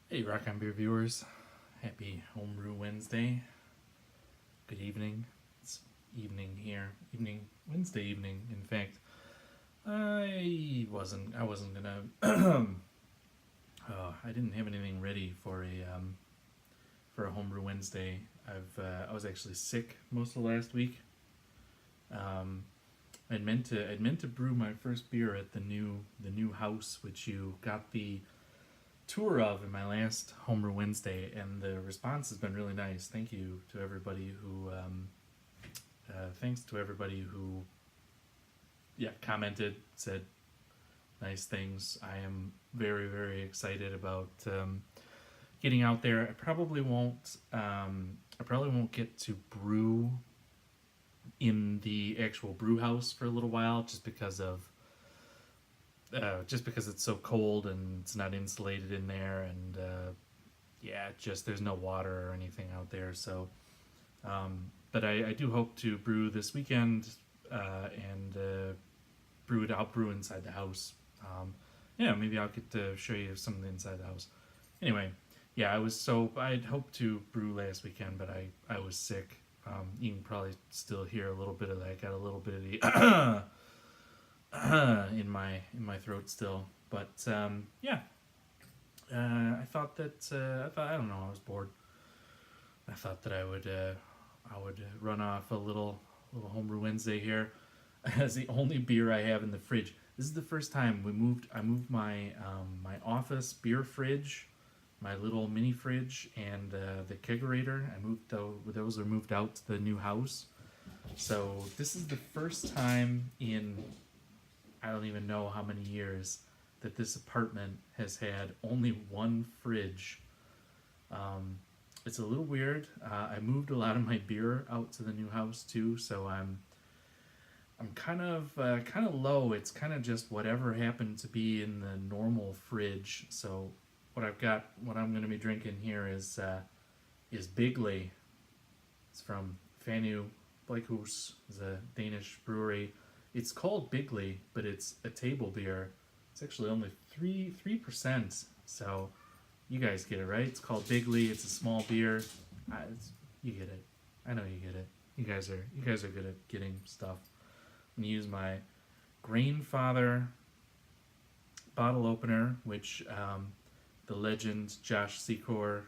Hey, Rock on Beer viewers. Happy Homebrew Wednesday. Good evening. It's evening here. Wednesday evening, in fact. I wasn't gonna, I didn't have anything ready for a Homebrew Wednesday. I was actually sick most of last week. Um, I'd meant to brew my first beer at the new house, which you got the tour of in my last Homer Wednesday, and the response has been really nice. Thank you to everybody who, thanks to everybody who, yeah, commented, said nice things. I am very, very excited about getting out there. I probably won't get to brew in the actual brew house for a little while, just because it's so cold and it's not insulated in there, and yeah, just there's no water or anything out there. So, but I do hope to brew this weekend and brew it. I'll brew inside the house. Yeah, maybe I'll get to show you some of the inside the house. Anyway, yeah, I'd hoped to brew last weekend, but I was sick. You can probably still hear a little bit of that. I got a little bit of the in my throat still. But yeah, I don't know. I was bored. I thought that I would run off a little homebrew Wednesday here as the only beer I have in the fridge. This is the first time I moved my my office beer fridge, my little mini fridge, and the kegerator. Those are moved out to the new house. So this is the first time in I don't even know how many years that this apartment has had only one fridge. Um, it's a little weird. I moved a lot of my beer out to the new house too, so I'm kind of low. It's kind of just whatever happened to be in the normal fridge. So what I'm going to be drinking here is Bigley. It's from Fanu Blakehouse, is a Danish brewery. It's called Bigley, but it's a table beer. It's actually only 3%. So you guys get it, right? It's called Bigley. It's a small beer. You get it. I know you get it. You guys are good at getting stuff. I'm gonna use my Grainfather bottle opener, which the legend Josh Secor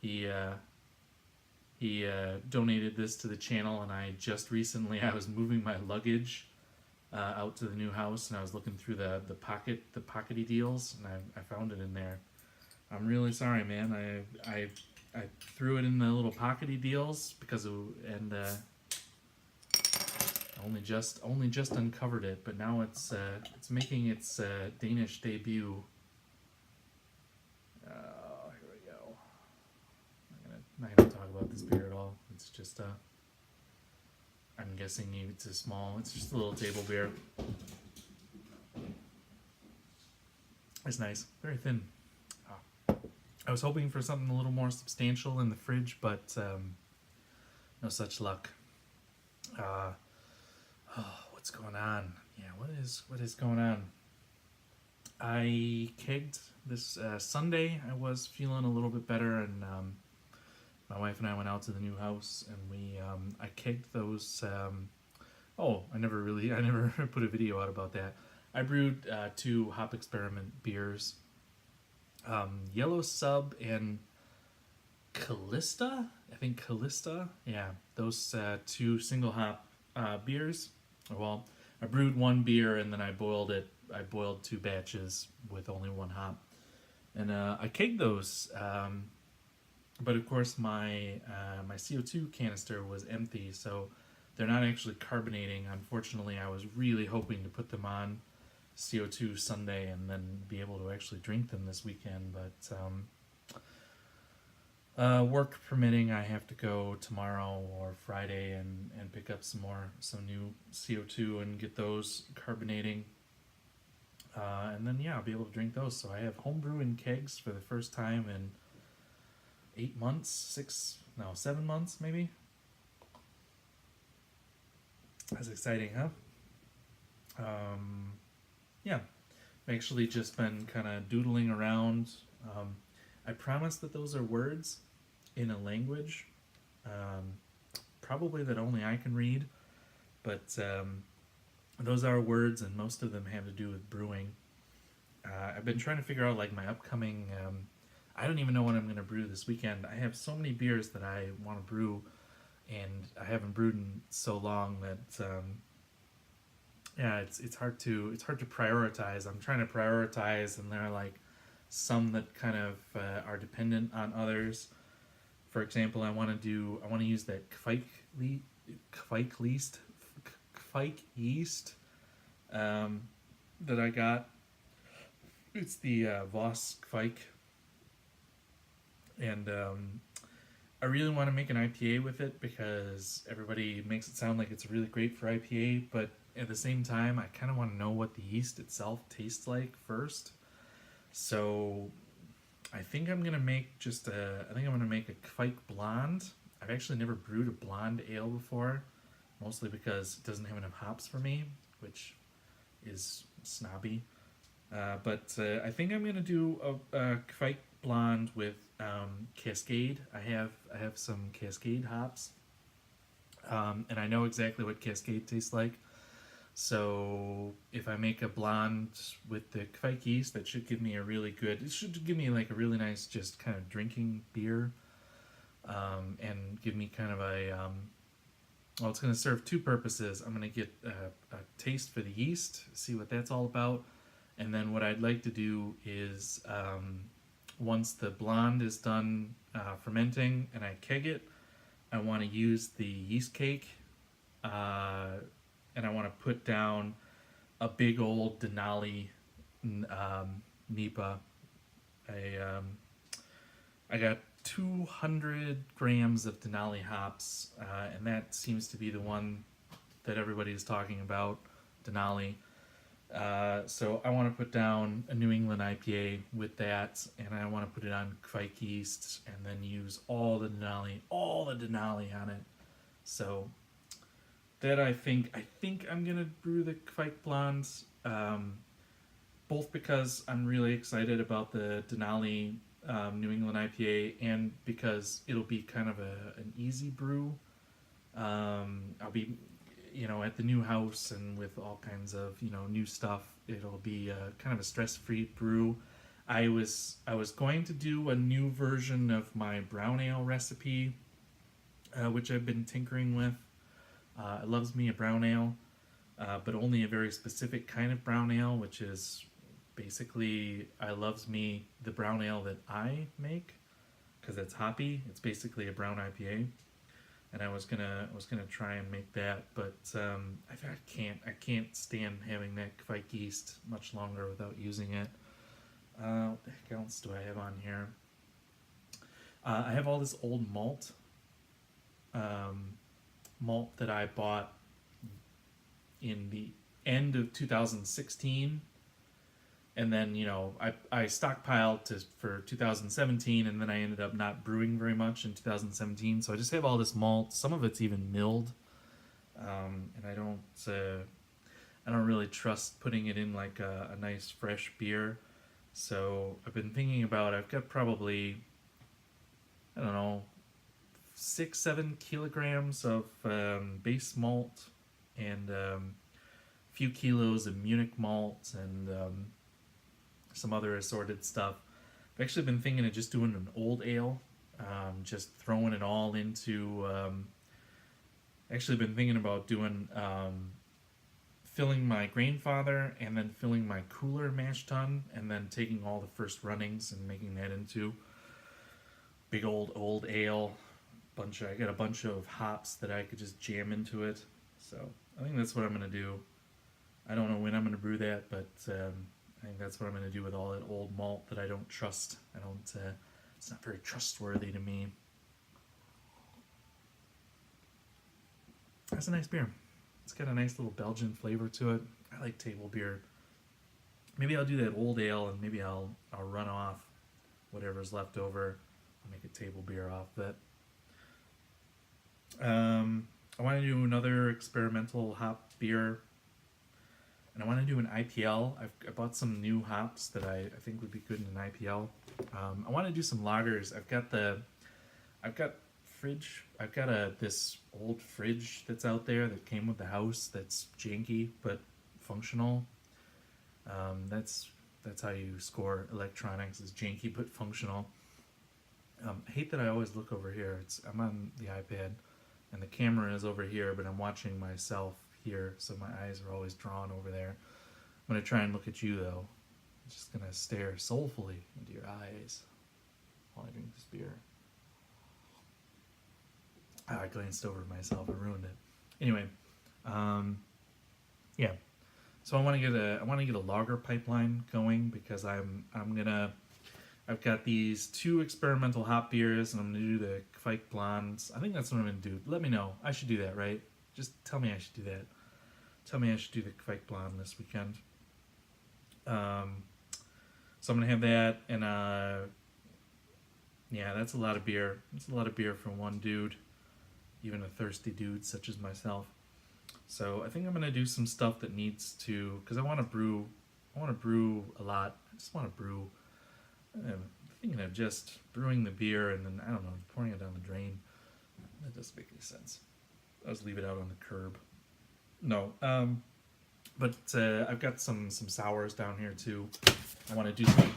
he donated this to the channel, and I was moving my luggage out to the new house, and I was looking through the pockety deals, and I found it in there. I'm really sorry, man. I threw it in the little pockety deals and only just uncovered it, but now it's making its Danish debut. Here we go. Not gonna talk about this beer at all. It's just I'm guessing it's it's just a little table beer. It's nice, very thin. I was hoping for something a little more substantial in the fridge, but no such luck. What's going on? Yeah, what is going on? I kegged this Sunday. I was feeling a little bit better, and my wife and I went out to the new house, and I kegged those. I never put a video out about that. I brewed 2 hop experiment beers, Yellow Sub and Callista. I think Callista. Yeah, those 2 single hop beers. Well, I brewed 1 beer and then I boiled it. I boiled 2 batches with only 1 hop, and I kegged those. But of course, my CO2 canister was empty, so they're not actually carbonating. Unfortunately, I was really hoping to put them on CO2 Sunday and then be able to actually drink them this weekend. But work permitting, I have to go tomorrow or Friday and pick up some new CO2 and get those carbonating. And then I'll be able to drink those. So I have homebrew in kegs for the first time in 8 months, 7 months maybe. That's exciting, huh? Yeah, I've actually just been kind of doodling around I promise that those are words in a language, um, probably that only I can read, but those are words, and most of them have to do with brewing. I've been trying to figure out like my upcoming. I don't even know what I'm going to brew this weekend. I have so many beers that I want to brew, and I haven't brewed in so long that yeah, it's hard to prioritize. I'm trying to prioritize, and there are like some that kind of are dependent on others. For example, I want to use that Kvike yeast, Kvike yeast that I got. It's the Voss Kvike, and I really want to make an IPA with it because everybody makes it sound like it's really great for IPA, but at the same time, I kind of want to know what the yeast itself tastes like first. So I think I'm gonna make just a. I think I'm gonna make a Kvike blonde. I've actually never brewed a blonde ale before, mostly because it doesn't have enough hops for me, which is snobby. But I think I'm gonna do a Kvike blonde with Cascade. I have some Cascade hops, and I know exactly what Cascade tastes like. So if I make a blonde with the Kvike yeast, that should give me a really good. It should give me like a really nice, just kind of drinking beer, and give me kind of a. Well, it's going to serve two purposes. I'm going to get a taste for the yeast, see what that's all about, and then what I'd like to do is once the blonde is done fermenting and I keg it, I want to use the yeast cake. And I want to put down a big old Denali Nipa. I got 200 grams of Denali hops, and that seems to be the one that everybody is talking about, Denali. So I want to put down a New England IPA with that, and I want to put it on Kvike yeast, and then use all the Denali on it. So that I think I'm gonna brew the Kvike blondes, both because I'm really excited about the Denali New England IPA, and because it'll be kind of an easy brew. I'll be, at the new house and with all kinds of new stuff. It'll be kind of a stress-free brew. I was going to do a new version of my brown ale recipe, which I've been tinkering with. It loves me a brown ale, but only a very specific kind of brown ale, which is basically I loves me the brown ale that I make, because it's hoppy. It's basically a brown IPA, and I was gonna try and make that, but I can't stand having that Kvike yeast much longer without using it. What the heck else do I have on here? I have all this old malt. Malt that I bought in the end of 2016, and then I stockpiled for 2017, and then I ended up not brewing very much in 2017. So I just have all this malt. Some of it's even milled, and I don't really trust putting it in like a nice fresh beer. So I've been thinking about. I've got probably, I don't know, 6-7 kilograms of base malt, and a few kilos of Munich malt, and some other assorted stuff. I've actually been thinking of just doing an old ale, just throwing it all into. Actually, been thinking about doing filling my grain father and then filling my cooler mash tun, and then taking all the first runnings and making that into big old ale. I got a bunch of hops that I could just jam into it. So I think that's what I'm gonna do. I don't know when I'm gonna brew that, but I think that's what I'm gonna do with all that old malt that I don't trust. It's not very trustworthy to me. That's a nice beer. It's got a nice little Belgian flavor to it. I like table beer. Maybe I'll do that old ale, and maybe I'll run off whatever's left over. I'll make a table beer off that. I want to do another experimental hop beer. and I want to do an IPL. I bought some new hops that I think would be good in an IPL. I want to do some lagers. I've got this old fridge that's out there that came with the house that's janky but functional. That's how you score electronics, is janky but functional. I hate that I always look over here. I'm on the iPad, and the camera is over here, but I'm watching myself here, so my eyes are always drawn over there. I'm gonna try and look at you though. I'm just gonna stare soulfully into your eyes while I drink this beer. I glanced over myself and ruined it. Anyway, yeah. So I want to get a lager pipeline going because I've got these 2 experimental hop beers, and I'm gonna do the Kvike Blondes. I think that's what I'm gonna do. Let me know. I should do that, right? Just tell me I should do that. Tell me I should do the Kvike Blonde this weekend. So I'm gonna have that, and yeah, that's a lot of beer. It's a lot of beer for one dude, even a thirsty dude such as myself. So I think I'm gonna do some stuff that needs to, because I want to brew a lot. I just want to brew. I'm thinking of just brewing the beer and then, I don't know, pouring it down the drain. That doesn't make any sense. I'll just leave it out on the curb. No, but I've got some sours down here too. I want to do some,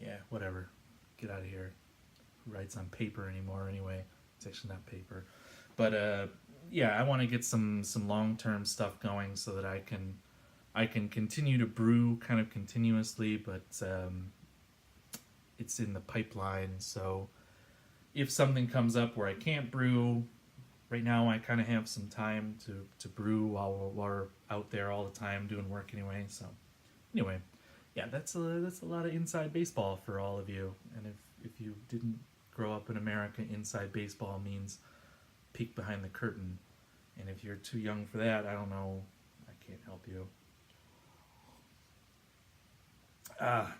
yeah, whatever. Get out of here. Who writes on paper anymore anyway? It's actually not paper. But yeah, I want to get some long-term stuff going so that I can continue to brew kind of continuously, but it's in the pipeline. So if something comes up where I can't brew, right now I kind of have some time to brew while we're out there all the time doing work anyway. So anyway, yeah, that's a lot of inside baseball for all of you. And if you didn't grow up in America, inside baseball means peek behind the curtain. And if you're too young for that, I don't know. I can't help you.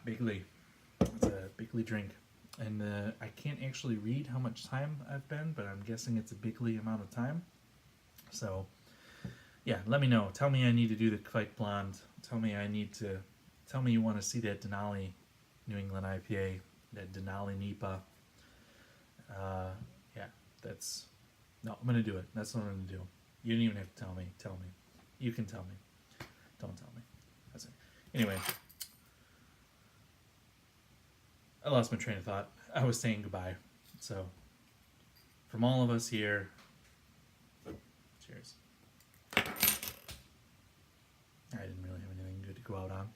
Bigly. It's a bigly drink. And I can't actually read how much time I've been, but I'm guessing it's a bigly amount of time. So, yeah, let me know. Tell me I need to do the Kvike Blonde. Tell me you want to see that Denali New England IPA, that Denali NEPA. Yeah, no, I'm going to do it. That's what I'm going to do. You don't even have to tell me. Tell me. You can tell me. Don't tell me. That's it. Anyway. I lost my train of thought. I was saying goodbye. So, from all of us here, cheers. I didn't really have anything good to go out on.